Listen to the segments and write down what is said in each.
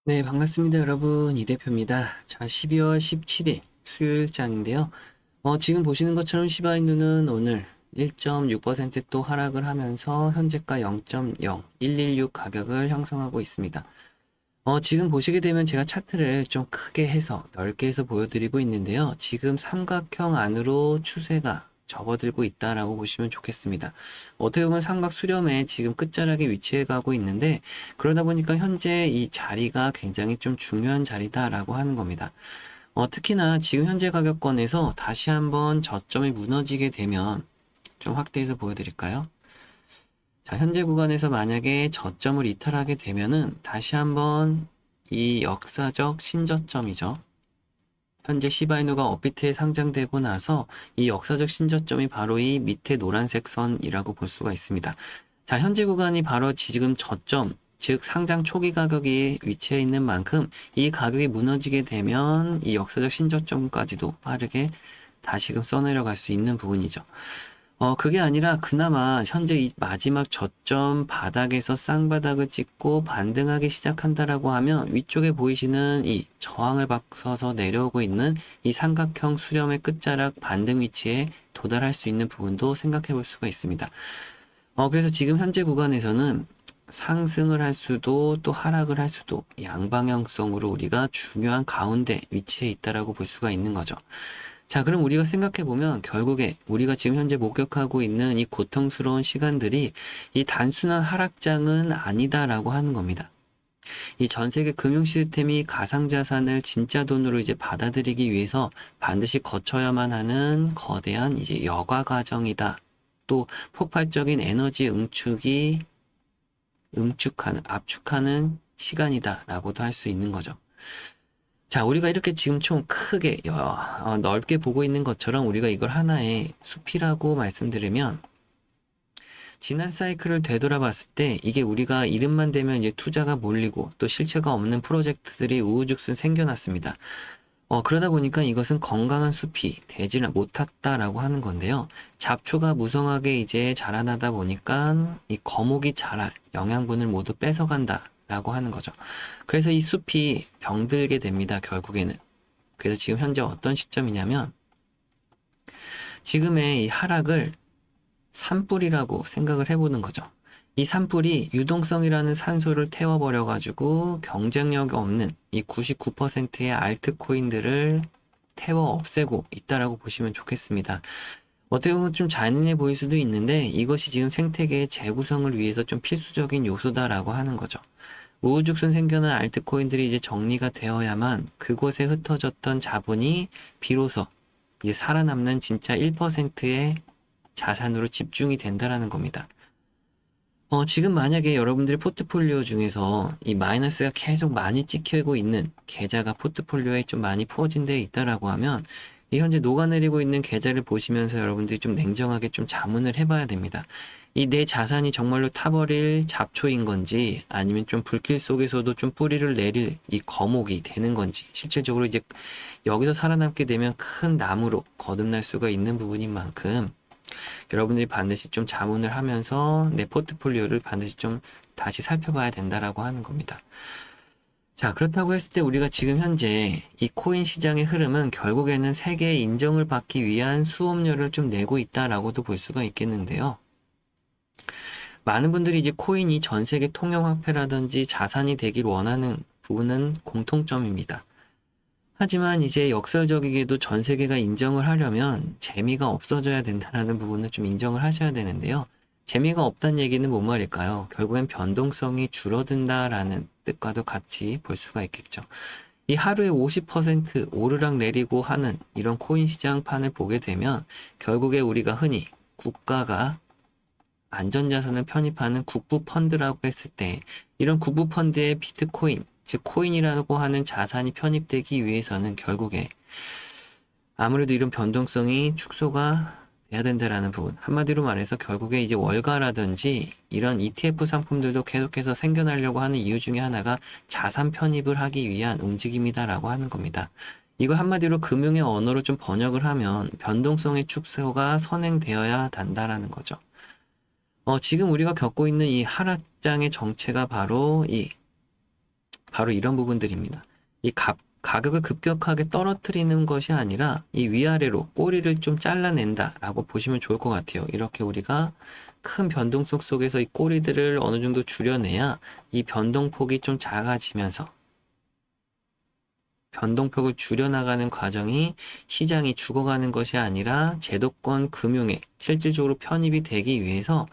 네, 반갑습니다, 여러분. 이 대표입니다. 자, 12월 17일 수요일장인데요. 지금 보시는 것처럼 시바이누는 오늘 1.6%또 하락을 하면서 현재가 0.0116 가격을 형성하고 있습니다. 지금 보시게 되면 제가 차트를 좀 크게 해서 넓게 해서 보여드리고 있는데요. 지금 삼각형 안으로 추세가 접어들고 있다라고 보시면 좋겠습니다. 어떻게 보면 삼각 수렴의 지금 끝자락에 위치해 가고 있는데, 그러다 보니까 현재 이 자리가 굉장히 좀 중요한 자리다라고 하는 겁니다. 특히나 지금 현재 가격권에서 다시 한번 저점이 무너지게 되면 좀 확대해서 보여드릴까요? 자, 현재 구간에서 만약에 저점을 이탈하게 되면은 다시 한번 이 역사적 신저점이죠. 현재 시바이누가 업비트에 상장되고 나서 이 역사적 신저점이 바로 이 밑에 노란색 선이라고 볼 수가 있습니다. 자, 현재 구간이 바로 지금 저점, 즉 상장 초기 가격이 위치해 있는 만큼 이 가격이 무너지게 되면 이 역사적 신저점까지도 빠르게 다시금 써내려갈 수 있는 부분이죠. 그게 아니라 그나마 현재 이 마지막 저점 바닥에서 쌍바닥을 찍고 반등하기 시작한다라고 하면 위쪽에 보이시는 이 저항을 받쳐서 내려오고 있는 이 삼각형 수렴의 끝자락 반등 위치에 도달할 수 있는 부분도 생각해 볼 수가 있습니다. 그래서 지금 현재 구간에서는 상승을 할 수도 또 하락을 할 수도 양방향성으로 우리가 중요한 가운데 위치해 있다라고 볼 수가 있는 거죠. 자, 그럼 우리가 생각해 보면 결국에 우리가 지금 현재 목격하고 있는 이 고통스러운 시간들이 이 단순한 하락장은 아니다라고 하는 겁니다. 이 전 세계 금융 시스템이 가상자산을 진짜 돈으로 이제 받아들이기 위해서 반드시 거쳐야만 하는 거대한 이제 여과 과정이다. 또 폭발적인 에너지 압축하는 시간이다라고도 할 수 있는 거죠. 자, 우리가 이렇게 지금 좀 크게, 넓게 보고 있는 것처럼 우리가 이걸 하나의 숲이라고 말씀드리면, 지난 사이클을 되돌아봤을 때 이게 우리가 이름만 되면 이제 투자가 몰리고 또 실체가 없는 프로젝트들이 우후죽순 생겨났습니다. 그러다 보니까 이것은 건강한 숲이 되지를 못했다라고 하는 건데요. 잡초가 무성하게 이제 자라나다 보니까 이 거목이 자랄 영양분을 모두 뺏어간다라고 하는 거죠. 그래서 이 숲이 병들게 됩니다, 결국에는. 그래서 지금 현재 어떤 시점이냐면 지금의 이 하락을 산불이라고 생각을 해보는 거죠. 이 산불이 유동성이라는 산소를 태워버려가지고 경쟁력 없는 이 99%의 알트코인들을 태워 없애고 있다라고 보시면 좋겠습니다. 어떻게 보면 좀 잔인해 보일 수도 있는데 이것이 지금 생태계의 재구성을 위해서 좀 필수적인 요소다라고 하는 거죠. 우후죽순 생겨난 알트코인들이 이제 정리가 되어야만 그곳에 흩어졌던 자본이 비로소 이제 살아남는 진짜 1%의 자산으로 집중이 된다라는 겁니다. 지금 만약에 여러분들의 포트폴리오 중에서 이 마이너스가 계속 많이 찍히고 있는 계좌가 포트폴리오에 좀 많이 포진되어 있다라고 하면 이 현재 녹아내리고 있는 계좌를 보시면서 여러분들이 좀 냉정하게 좀 자문을 해봐야 됩니다. 이 내 자산이 정말로 타버릴 잡초인 건지 아니면 좀 불길 속에서도 좀 뿌리를 내릴 이 거목이 되는 건지 실질적으로 이제 여기서 살아남게 되면 큰 나무로 거듭날 수가 있는 부분인 만큼 여러분들이 반드시 좀 자문을 하면서 내 포트폴리오를 반드시 좀 다시 살펴봐야 된다라고 하는 겁니다. 자, 그렇다고 했을 때 우리가 지금 현재 이 코인 시장의 흐름은 결국에는 세계의 인정을 받기 위한 수업료를 좀 내고 있다라고도 볼 수가 있겠는데요. 많은 분들이 이제 코인이 전 세계 통용 화폐라든지 자산이 되길 원하는 부분은 공통점입니다. 하지만 이제 역설적이게도 전 세계가 인정을 하려면 재미가 없어져야 된다는 부분을 좀 인정을 하셔야 되는데요. 재미가 없다는 얘기는 뭔 말일까요? 결국엔 변동성이 줄어든다라는 뜻과도 같이 볼 수가 있겠죠. 이 하루에 50% 오르락 내리고 하는 이런 코인 시장판을 보게 되면 결국에 우리가 흔히 국가가 안전자산을 편입하는 국부 펀드라고 했을 때 이런 국부 펀드에 비트코인, 즉 코인이라고 하는 자산이 편입되기 위해서는 결국에 아무래도 이런 변동성이 축소가 돼야 된다라는 부분. 한마디로 말해서 결국에 이제 월가라든지 이런 ETF 상품들도 계속해서 생겨나려고 하는 이유 중에 하나가 자산 편입을 하기 위한 움직임이다라고 하는 겁니다. 이걸 한마디로 금융의 언어로 좀 번역을 하면 변동성의 축소가 선행되어야 한다라는 거죠. 지금 우리가 겪고 있는 이 하락장의 정체가 바로 이 바로 이런 부분들입니다. 가격을 급격하게 떨어뜨리는 것이 아니라 이 위아래로 꼬리를 좀 잘라낸다라고 보시면 좋을 것 같아요. 이렇게 우리가 큰 변동성 속에서 이 꼬리들을 어느 정도 줄여내야 이 변동폭이 좀 작아지면서 변동폭을 줄여나가는 과정이 시장이 죽어가는 것이 아니라 제도권 금융에 실질적으로 편입이 되기 위해서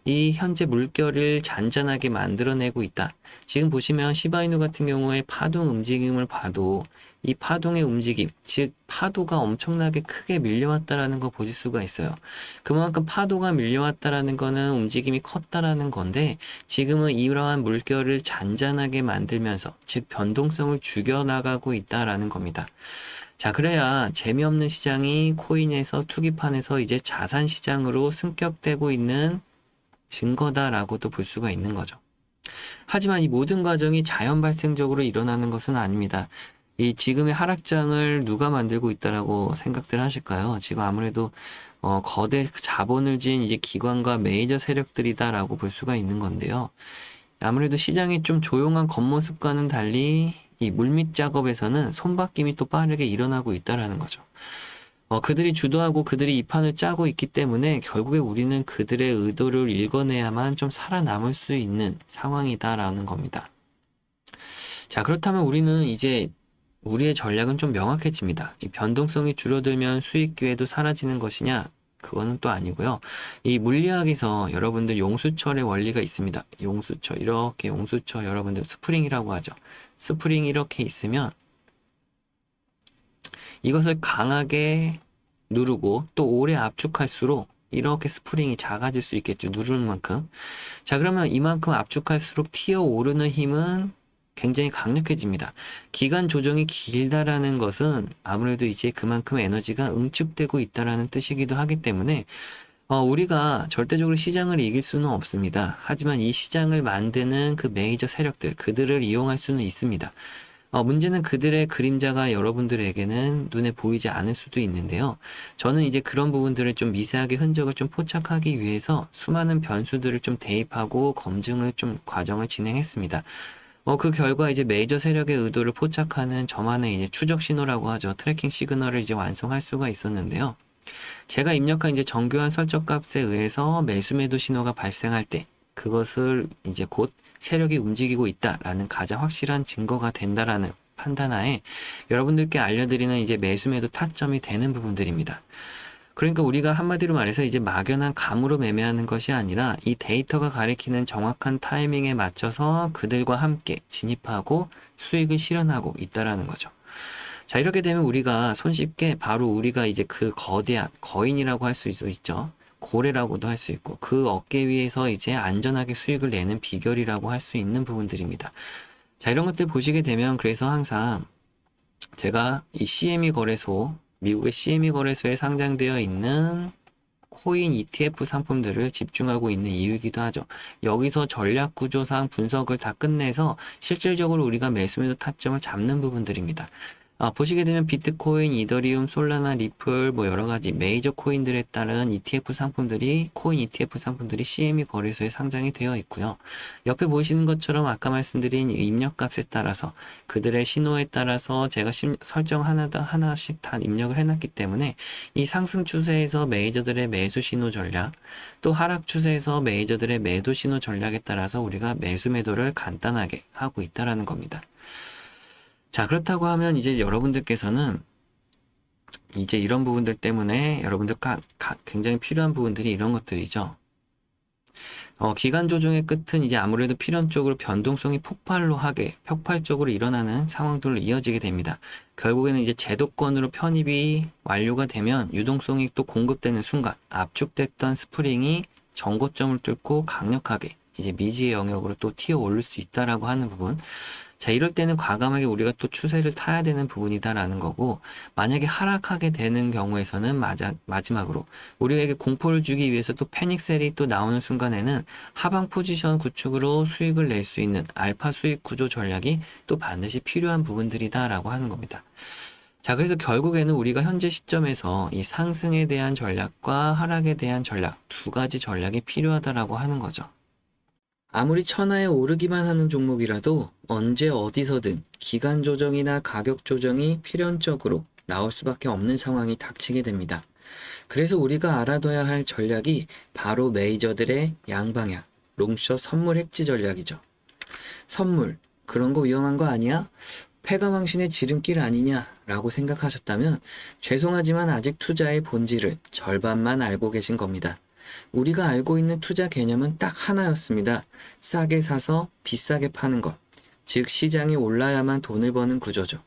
이 현재 물결을 잔잔하게 만들어내고 있다. 지금 보시면 시바이누 같은 경우에 파동 움직임을 봐도 이 파동의 움직임, 즉 파도가 엄청나게 크게 밀려왔다라는 거 보실 수가 있어요. 그만큼 파도가 밀려왔다라는 거는 움직임이 컸다라는 건데 지금은 이러한 물결을 잔잔하게 만들면서 즉 변동성을 죽여나가고 있다라는 겁니다. 자, 그래야 재미없는 시장이 코인에서 투기판에서 이제 자산 시장으로 승격되고 있는 증거다라고도 볼 수가 있는 거죠. 하지만 이 모든 과정이 자연 발생적으로 일어나는 것은 아닙니다. 이 지금의 하락장을 누가 만들고 있다라고 생각들 하실까요? 지금 아무래도 거대 자본을 지은 이제 기관과 메이저 세력들이다라고 볼 수가 있는 건데요. 아무래도 시장이 좀 조용한 겉모습과는 달리 이 물밑 작업에서는 손바뀜이 또 빠르게 일어나고 있다라는 거죠. 그들이 주도하고 그들이 이 판을 짜고 있기 때문에 결국에 우리는 그들의 의도를 읽어내야만 좀 살아남을 수 있는 상황이다라는 겁니다. 자, 그렇다면 우리는 이제 우리의 전략은 좀 명확해집니다. 이 변동성이 줄어들면 수익 기회도 사라지는 것이냐? 그거는 또 아니고요. 이 물리학에서 여러분들 용수철의 원리가 있습니다. 용수철, 이렇게 용수철 여러분들 스프링이라고 하죠. 스프링 이렇게 있으면 이것을 강하게 누르고 또 오래 압축할수록 이렇게 스프링이 작아질 수 있겠죠. 누르는 만큼. 자, 그러면 이만큼 압축할수록 튀어오르는 힘은 굉장히 강력해집니다. 기간 조정이 길다라는 것은 아무래도 이제 그만큼 에너지가 응축되고 있다라는 뜻이기도 하기 때문에 우리가 절대적으로 시장을 이길 수는 없습니다. 하지만 이 시장을 만드는 그 메이저 세력들, 그들을 이용할 수는 있습니다. 문제는 그들의 그림자가 여러분들에게는 눈에 보이지 않을 수도 있는데요. 저는 이제 그런 부분들을 좀 미세하게 흔적을 좀 포착하기 위해서 수많은 변수들을 좀 대입하고 검증을 좀 과정을 진행했습니다. 그 결과 이제 메이저 세력의 의도를 포착하는 저만의 이제 추적 신호라고 하죠. 트래킹 시그널을 이제 완성할 수가 있었는데요. 제가 입력한 이제 정교한 설정 값에 의해서 매수 매도 신호가 발생할 때 그것을 이제 곧 세력이 움직이고 있다라는 가장 확실한 증거가 된다라는 판단하에 여러분들께 알려드리는 이제 매수 매도 타점이 되는 부분들입니다. 그러니까 우리가 한마디로 말해서 이제 막연한 감으로 매매하는 것이 아니라 이 데이터가 가리키는 정확한 타이밍에 맞춰서 그들과 함께 진입하고 수익을 실현하고 있다라는 거죠. 자, 이렇게 되면 우리가 손쉽게 바로 우리가 이제 그 거대한 거인이라고 할 수 있죠. 고래라고도 할 수 있고 그 어깨 위에서 이제 안전하게 수익을 내는 비결이라고 할 수 있는 부분들입니다. 자, 이런 것들 보시게 되면 그래서 항상 제가 이 CME 거래소, 미국의 CME 거래소에 상장되어 있는 코인 ETF 상품들을 집중하고 있는 이유이기도 하죠. 여기서 전략 구조상 분석을 다 끝내서 실질적으로 우리가 매수매도 타점을 잡는 부분들입니다. 보시게 되면 비트코인, 이더리움, 솔라나, 리플 뭐 여러 가지 메이저 코인들에 따른 ETF 상품들이 코인 ETF 상품들이 CME 거래소에 상장이 되어 있고요. 옆에 보시는 것처럼 아까 말씀드린 입력값에 따라서 그들의 신호에 따라서 제가 설정 하나씩 다 입력을 해놨기 때문에 이 상승 추세에서 메이저들의 매수 신호 전략, 또 하락 추세에서 메이저들의 매도 신호 전략에 따라서 우리가 매수 매도를 간단하게 하고 있다라는 겁니다. 자, 그렇다고 하면 이제 여러분들께서는 이제 이런 부분들 때문에 여러분들 굉장히 필요한 부분들이 이런 것들이죠. 기간 조정의 끝은 이제 아무래도 필연적으로 변동성이 폭발적으로 일어나는 상황들로 이어지게 됩니다. 결국에는 이제 제도권으로 편입이 완료가 되면 유동성이 또 공급되는 순간 압축됐던 스프링이 전고점을 뚫고 강력하게 이제 미지의 영역으로 또 튀어 오를 수 있다라고 하는 부분. 자, 이럴 때는 과감하게 우리가 또 추세를 타야 되는 부분이다라는 거고, 만약에 하락하게 되는 경우에서는 마지막으로 우리에게 공포를 주기 위해서 또 패닉셀이 또 나오는 순간에는 하방 포지션 구축으로 수익을 낼 수 있는 알파 수익 구조 전략이 또 반드시 필요한 부분들이다라고 하는 겁니다. 자, 그래서 결국에는 우리가 현재 시점에서 이 상승에 대한 전략과 하락에 대한 전략, 두 가지 전략이 필요하다라고 하는 거죠. 아무리 천하에 오르기만 하는 종목이라도 언제 어디서든 기간 조정이나 가격 조정이 필연적으로 나올 수밖에 없는 상황이 닥치게 됩니다. 그래서 우리가 알아둬야 할 전략이 바로 메이저들의 양방향, 롱숏 선물 해지 전략이죠. 선물, 그런 거 위험한 거 아니야? 패가망신의 지름길 아니냐? 라고 생각하셨다면 죄송하지만 아직 투자의 본질을 절반만 알고 계신 겁니다. 우리가 알고 있는 투자 개념은 딱 하나였습니다. 싸게 사서 비싸게 파는 것. 즉 시장이 올라야만 돈을 버는 구조죠.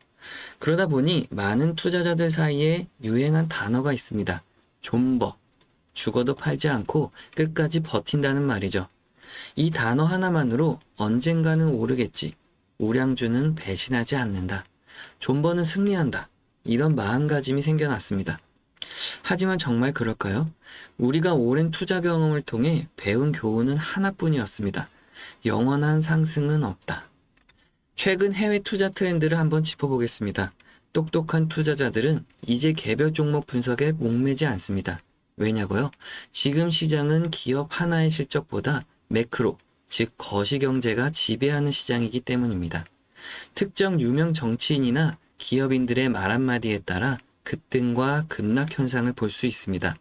그러다 보니 많은 투자자들 사이에 유행한 단어가 있습니다. 존버. 죽어도 팔지 않고 끝까지 버틴다는 말이죠. 이 단어 하나만으로 언젠가는 오르겠지. 우량주는 배신하지 않는다. 존버는 승리한다. 이런 마음가짐이 생겨났습니다. 하지만 정말 그럴까요? 우리가 오랜 투자 경험을 통해 배운 교훈은 하나뿐이었습니다. 영원한 상승은 없다. 최근 해외 투자 트렌드를 한번 짚어보겠습니다. 똑똑한 투자자들은 이제 개별 종목 분석에 목매지 않습니다. 왜냐고요? 지금 시장은 기업 하나의 실적보다 매크로, 즉 거시경제가 지배하는 시장이기 때문입니다. 특정 유명 정치인이나 기업인들의 말 한마디에 따라 급등과 급락 현상을 볼 수 있습니다.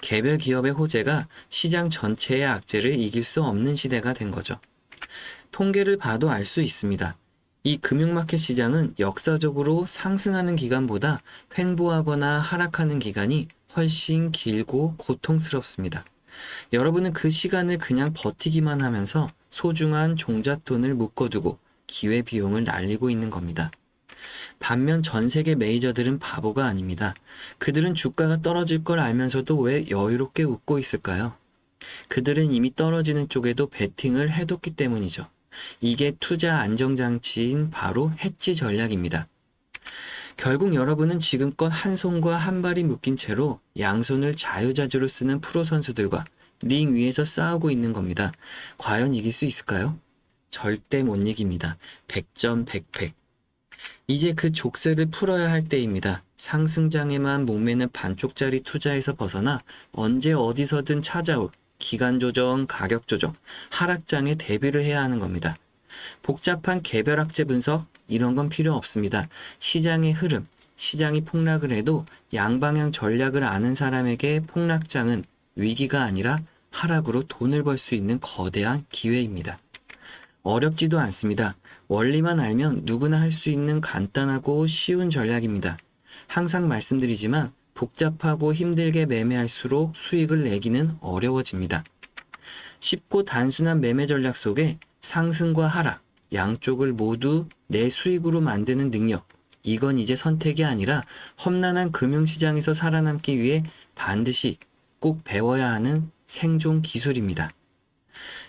개별 기업의 호재가 시장 전체의 악재를 이길 수 없는 시대가 된 거죠. 통계를 봐도 알 수 있습니다. 이 금융마켓 시장은 역사적으로 상승하는 기간보다 횡보하거나 하락하는 기간이 훨씬 길고 고통스럽습니다. 여러분은 그 시간을 그냥 버티기만 하면서 소중한 종잣돈을 묶어두고 기회비용을 날리고 있는 겁니다. 반면 전 세계 메이저들은 바보가 아닙니다. 그들은 주가가 떨어질 걸 알면서도 왜 여유롭게 웃고 있을까요? 그들은 이미 떨어지는 쪽에도 베팅을 해뒀기 때문이죠. 이게 투자 안정장치인 바로 해지 전략입니다. 결국 여러분은 지금껏 한 손과 한 발이 묶인 채로 양손을 자유자재로 쓰는 프로 선수들과 링 위에서 싸우고 있는 겁니다. 과연 이길 수 있을까요? 절대 못 이깁니다. 100점 100패. 이제 그 족쇄를 풀어야 할 때입니다. 상승장에만 목매는 반쪽짜리 투자에서 벗어나 언제 어디서든 찾아올 기간 조정, 가격 조정, 하락장에 대비를 해야 하는 겁니다. 복잡한 개별 악재 분석, 이런 건 필요 없습니다. 시장의 흐름, 시장이 폭락을 해도 양방향 전략을 아는 사람에게 폭락장은 위기가 아니라 하락으로 돈을 벌 수 있는 거대한 기회입니다. 어렵지도 않습니다. 원리만 알면 누구나 할 수 있는 간단하고 쉬운 전략입니다. 항상 말씀드리지만 복잡하고 힘들게 매매할수록 수익을 내기는 어려워집니다. 쉽고 단순한 매매 전략 속에 상승과 하락, 양쪽을 모두 내 수익으로 만드는 능력, 이건 이제 선택이 아니라 험난한 금융시장에서 살아남기 위해 반드시 꼭 배워야 하는 생존 기술입니다.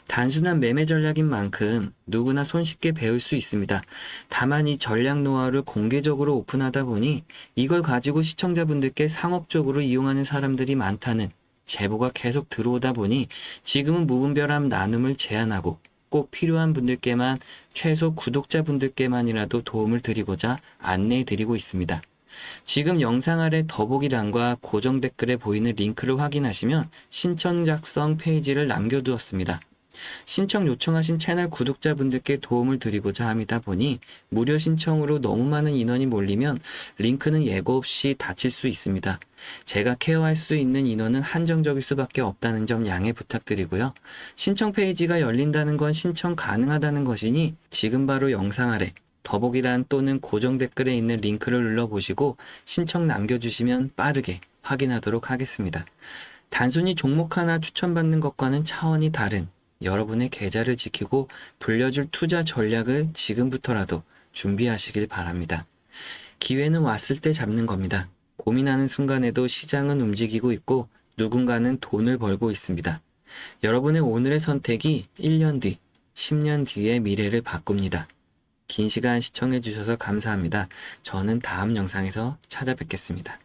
단순한 매매 전략인 만큼 누구나 손쉽게 배울 수 있습니다. 다만 이 전략 노하우를 공개적으로 오픈하다 보니 이걸 가지고 시청자분들께 상업적으로 이용하는 사람들이 많다는 제보가 계속 들어오다 보니 지금은 무분별한 나눔을 제한하고 꼭 필요한 분들께만, 최소 구독자분들께만이라도 도움을 드리고자 안내해 드리고 있습니다. 지금 영상 아래 더보기란과 고정 댓글에 보이는 링크를 확인하시면 신청 작성 페이지를 남겨두었습니다. 신청 요청하신 채널 구독자분들께 도움을 드리고자 합니다 보니 무료 신청으로 너무 많은 인원이 몰리면 링크는 예고 없이 닫힐 수 있습니다. 제가 케어할 수 있는 인원은 한정적일 수밖에 없다는 점 양해 부탁드리고요. 신청 페이지가 열린다는 건 신청 가능하다는 것이니 지금 바로 영상 아래 더보기란 또는 고정 댓글에 있는 링크를 눌러보시고 신청 남겨주시면 빠르게 확인하도록 하겠습니다. 단순히 종목 하나 추천받는 것과는 차원이 다른 여러분의 계좌를 지키고 불려줄 투자 전략을 지금부터라도 준비하시길 바랍니다. 기회는 왔을 때 잡는 겁니다. 고민하는 순간에도 시장은 움직이고 있고 누군가는 돈을 벌고 있습니다. 여러분의 오늘의 선택이 1년 뒤, 10년 뒤의 미래를 바꿉니다. 긴 시간 시청해 주셔서 감사합니다. 저는 다음 영상에서 찾아뵙겠습니다.